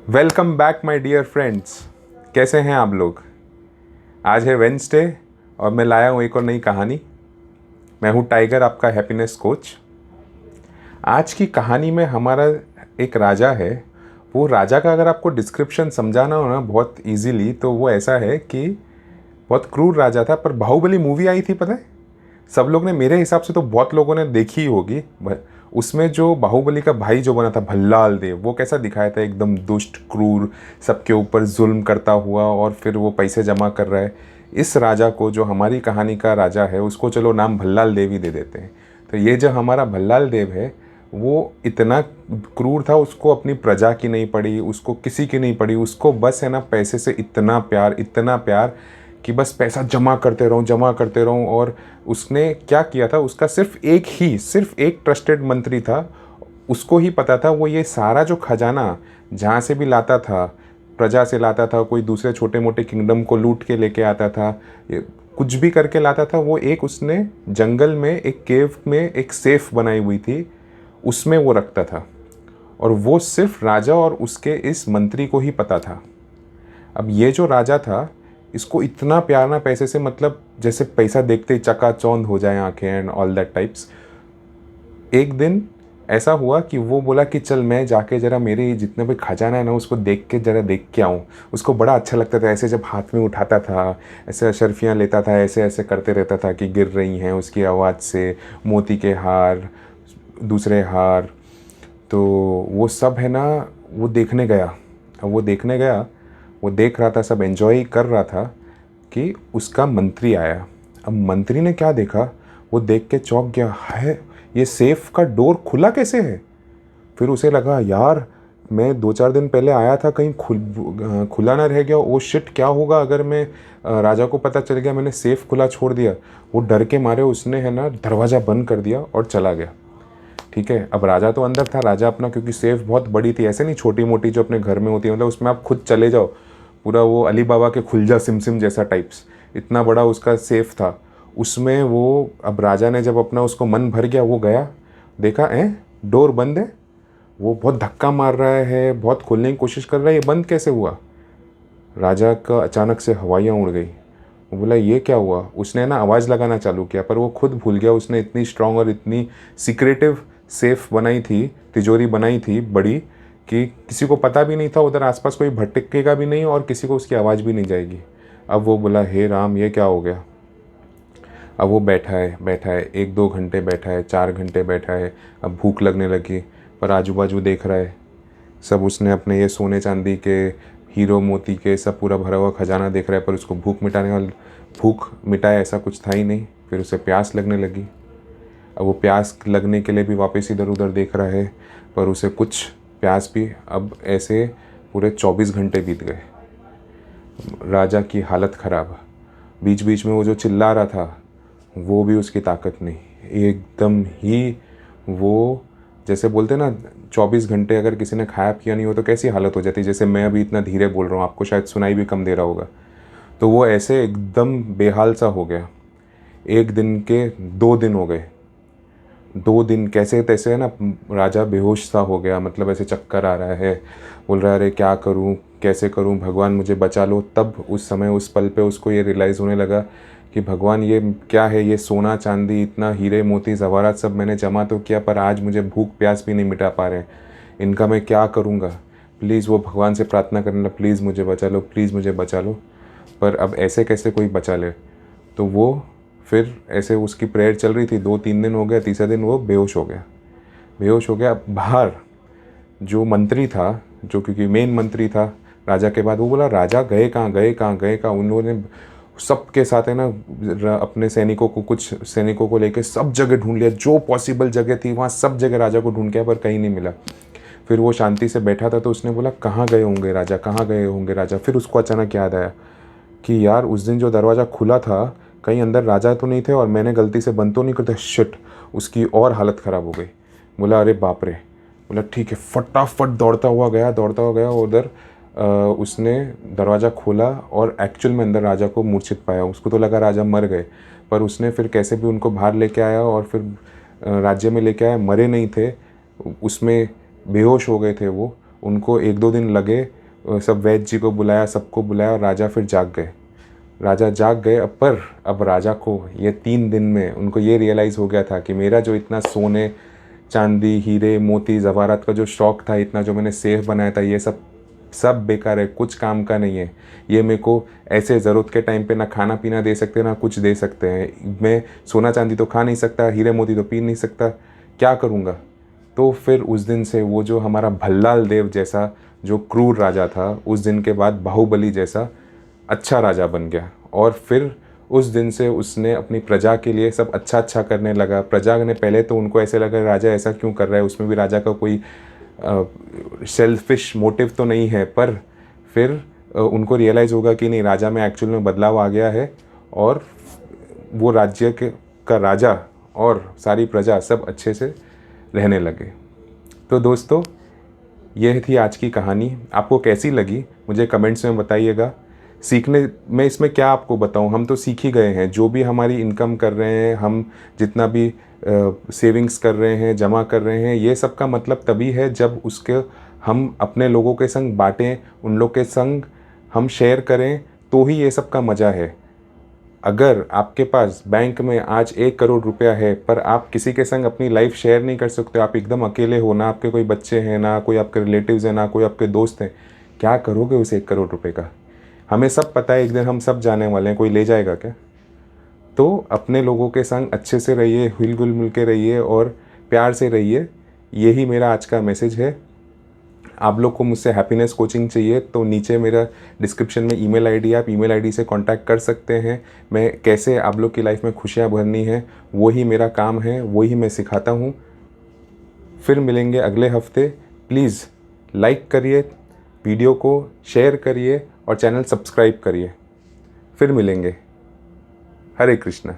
Welcome back my dear friends. कैसे हैं आप लोग। आज है वेंसडे और मैं लाया हूँ एक और नई कहानी। मैं हूँ टाइगर, आपका हैप्पीनेस कोच। आज की कहानी में हमारा एक राजा है। वो राजा का अगर आपको डिस्क्रिप्शन समझाना हो ना बहुत इजीली, तो वो ऐसा है कि बहुत क्रूर राजा था। पर बाहुबली मूवी आई थी, पता है सब लोग ने, मेरे हिसाब से तो बहुत लोगों ने देखी ही होगी। उसमें जो बाहुबली का भाई जो बना था भल्लाल देव, वो कैसा दिखाया था, एकदम दुष्ट क्रूर, सबके ऊपर जुल्म करता हुआ, और फिर वो पैसे जमा कर रहा है। इस राजा को, जो हमारी कहानी का राजा है, उसको चलो नाम भल्लाल देव ही दे देते हैं। तो ये जो हमारा भल्लाल देव है, वो इतना क्रूर था, उसको अपनी प्रजा की नहीं पड़ी, उसको किसी की नहीं पड़ी, उसको बस है ना पैसे से इतना प्यार कि बस पैसा जमा करते रहूं। और उसने क्या किया था, उसका सिर्फ एक ट्रस्टेड मंत्री था। उसको ही पता था, वो ये सारा जो खजाना जहाँ से भी लाता था, प्रजा से लाता था, कोई दूसरे छोटे मोटे किंगडम को लूट के लेके आता था, कुछ भी करके लाता था, वो एक उसने जंगल में एक केव में एक सेफ बनाई हुई थी, उसमें वो रखता था। और वो सिर्फ राजा और उसके इस मंत्री को ही पता था। अब ये जो राजा था, इसको इतना प्यार ना पैसे से, मतलब जैसे पैसा देखते ही चकाचौंध हो जाए आंखें एंड ऑल दैट टाइप्स। एक दिन ऐसा हुआ कि वो बोला कि चल मैं जाके ज़रा मेरे जितने भी खजाना है ना उसको देख के आऊँ। उसको बड़ा अच्छा लगता था ऐसे, जब हाथ में उठाता था ऐसे अशर्फियाँ लेता था, ऐसे ऐसे करते रहता था कि गिर रही हैं उसकी आवाज़ से, मोती के हार, दूसरे हार। तो वो सब है ना, वो देखने गया। अब वो देखने गया, वो देख रहा था, सब एंजॉय कर रहा था कि उसका मंत्री आया। अब मंत्री ने क्या देखा, वो देख के चौंक गया, है ये सेफ का डोर खुला कैसे है। फिर उसे लगा, यार मैं 2-4 दिन पहले आया था, कहीं खुला ना रह गया, वो शिट क्या होगा अगर मैं राजा को पता चल गया मैंने सेफ खुला छोड़ दिया। वो डर के मारे उसने है ना दरवाज़ा बंद कर दिया और चला गया। ठीक है, अब राजा तो अंदर था। राजा अपना, क्योंकि सेफ बहुत बड़ी थी, ऐसे नहीं छोटी मोटी जो अपने घर में होती है, मतलब उसमें आप खुद चले जाओ, पूरा वो अली बाबा के खुल जा सिम जैसा टाइप्स, इतना बड़ा उसका सेफ था। उसमें वो, अब राजा ने जब अपना, उसको मन भर गया, वो गया, देखा डोर बंद है। वो बहुत धक्का मार रहा है, बहुत खोलने की कोशिश कर रहा है, ये बंद कैसे हुआ। राजा का अचानक से हवाइयाँ उड़ गई। वो बोला ये क्या हुआ। उसने ना आवाज़ लगाना चालू किया, पर वो खुद भूल गया, उसने इतनी स्ट्रांग और इतनी सिक्रेटिव सेफ बनाई थी, तिजोरी बनाई थी बड़ी, कि किसी को पता भी नहीं था, उधर आसपास कोई भटकेगा भी नहीं और किसी को उसकी आवाज़ भी नहीं जाएगी। अब वो बोला हे राम, ये क्या हो गया। अब वो बैठा है 1-2 घंटे बैठा है, 4 घंटे बैठा है। अब भूख लगने लगी, पर आजू बाजू देख रहा है सब, उसने अपने ये सोने चांदी के, हीरो मोती के सब पूरा भरा हुआ खजाना देख रहा है, पर उसको भूख मिटाए ऐसा कुछ था ही नहीं। फिर उसे प्यास लगने लगी। अब वो प्यास लगने के लिए भी वापस इधर उधर देख रहा है, पर उसे कुछ प्यास भी, अब ऐसे पूरे 24 घंटे बीत गए। राजा की हालत ख़राब। बीच बीच में वो जो चिल्ला रहा था, वो भी उसकी ताकत नहीं, एकदम ही वो, जैसे बोलते ना 24 घंटे अगर किसी ने खाया पिया नहीं हो तो कैसी हालत हो जाती है। जैसे मैं अभी इतना धीरे बोल रहा हूँ, आपको शायद सुनाई भी कम दे रहा होगा। तो वो ऐसे एकदम बेहाल सा हो गया। एक दिन के 2 दिन हो गए। 2 दिन कैसे तैसे है ना, राजा बेहोश सा हो गया, मतलब ऐसे चक्कर आ रहा है, बोल रहा है अरे क्या करूं, कैसे करूं, भगवान मुझे बचा लो। तब उस समय उस पल पे उसको ये रियलाइज़ होने लगा कि भगवान ये क्या है, ये सोना चांदी इतना हीरे मोती जवाहरात सब मैंने जमा तो किया, पर आज मुझे भूख प्यास भी नहीं मिटा पा रहे, इनका मैं क्या करूँगा। प्लीज़ वो भगवान से प्रार्थना करने लगा, प्लीज़ मुझे बचा लो, प्लीज़ मुझे बचा लो। पर अब ऐसे कैसे कोई बचा ले। तो वो फिर ऐसे उसकी प्रेयर चल रही थी, 2-3 दिन हो गए, तीसरे दिन वो बेहोश हो गया। बेहोश हो गया। बाहर जो मंत्री था, जो क्योंकि मेन मंत्री था राजा के बाद, वो बोला राजा गए कहाँ, गए कहाँ, गए कहाँ। उन लोगों ने सबके साथ है ना अपने सैनिकों को, कुछ सैनिकों को लेके सब जगह ढूंढ लिया, जो पॉसिबल जगह थी वहाँ सब जगह राजा को ढूंढ गया, पर कहीं नहीं मिला। फिर वो शांति से बैठा था, तो उसने बोला कहाँ गए होंगे राजा, कहाँ गए होंगे राजा। फिर उसको अचानक याद आया कि यार उस दिन जो दरवाज़ा खुला था, कहीं अंदर राजा तो नहीं थे और मैंने गलती से बंद तो नहीं करता। शिट, उसकी और हालत ख़राब हो गई। बोला अरे बाप रे। बोला ठीक है, फटाफट दौड़ता हुआ गया उधर। उसने दरवाज़ा खोला और एक्चुअल में अंदर राजा को मूर्छित पाया। उसको तो लगा राजा मर गए, पर उसने फिर कैसे भी उनको बाहर लेके आया और फिर राज्य में लेके आया। मरे नहीं थे, उसमें बेहोश हो गए थे वो। उनको 1-2 दिन लगे, सब वैद्य जी को बुलाया, सबको बुलाया और राजा फिर जाग गए। राजा जाग गए अब राजा को ये 3 दिन में उनको ये रियलाइज़ हो गया था कि मेरा जो इतना सोने चांदी हीरे मोती ज़वारात का जो शौक़ था, इतना जो मैंने सेफ बनाया था, ये सब बेकार है, कुछ काम का नहीं है। ये मेरे को ऐसे ज़रूरत के टाइम पे ना खाना पीना दे सकते ना कुछ दे सकते हैं। मैं सोना चांदी तो खा नहीं सकता, हीरे मोती तो पी नहीं सकता, क्या करूँगा। तो फिर उस दिन से वो जो हमारा भल्लाल देव जैसा जो क्रूर राजा था, उस दिन के बाद बाहुबली जैसा अच्छा राजा बन गया। और फिर उस दिन से उसने अपनी प्रजा के लिए सब अच्छा करने लगा। प्रजा ने पहले तो उनको ऐसे लगा राजा ऐसा क्यों कर रहा है, उसमें भी राजा का कोई सेल्फिश मोटिव तो नहीं है, पर फिर उनको रियलाइज़ होगा कि नहीं, राजा में एक्चुअल में बदलाव आ गया है और वो राज्य का राजा और सारी प्रजा सब अच्छे से रहने लगे। तो दोस्तों, यह थी आज की कहानी। आपको कैसी लगी मुझे कमेंट्स में बताइएगा। सीखने में इसमें क्या आपको बताऊं, हम तो सीख ही गए हैं। जो भी हमारी इनकम कर रहे हैं, हम जितना भी सेविंग्स कर रहे हैं, जमा कर रहे हैं, ये सब का मतलब तभी है जब उसके हम अपने लोगों के संग बांटें, उन लोग के संग हम शेयर करें, तो ही ये सब का मज़ा है। अगर आपके पास बैंक में आज 1 करोड़ रुपया है, पर आप किसी के संग अपनी लाइफ शेयर नहीं कर सकते, आप एकदम अकेले हो, ना आपके कोई बच्चे हैं, ना कोई आपके रिलेटिव्स हैं, ना कोई आपके दोस्त हैं, क्या करोगे उस 1 करोड़ रुपये का। हमें सब पता है एक दिन हम सब जाने वाले हैं, कोई ले जाएगा क्या। तो अपने लोगों के संग अच्छे से रहिए, हिल गुल मिल के रहिए और प्यार से रहिए। यही मेरा आज का मैसेज है। आप लोग को मुझसे हैप्पीनेस कोचिंग चाहिए तो नीचे मेरा डिस्क्रिप्शन में ईमेल आईडी, आप ईमेल आईडी से कांटेक्ट कर सकते हैं। मैं कैसे आप लोग की लाइफ में खुशियाँ भरनी है, वही मेरा काम है, वही मैं सिखाता हूँ। फिर मिलेंगे अगले हफ्ते। प्लीज़ लाइक करिए, वीडियो को शेयर करिए और चैनल सब्सक्राइब करिए। फिर मिलेंगे। हरे कृष्णा।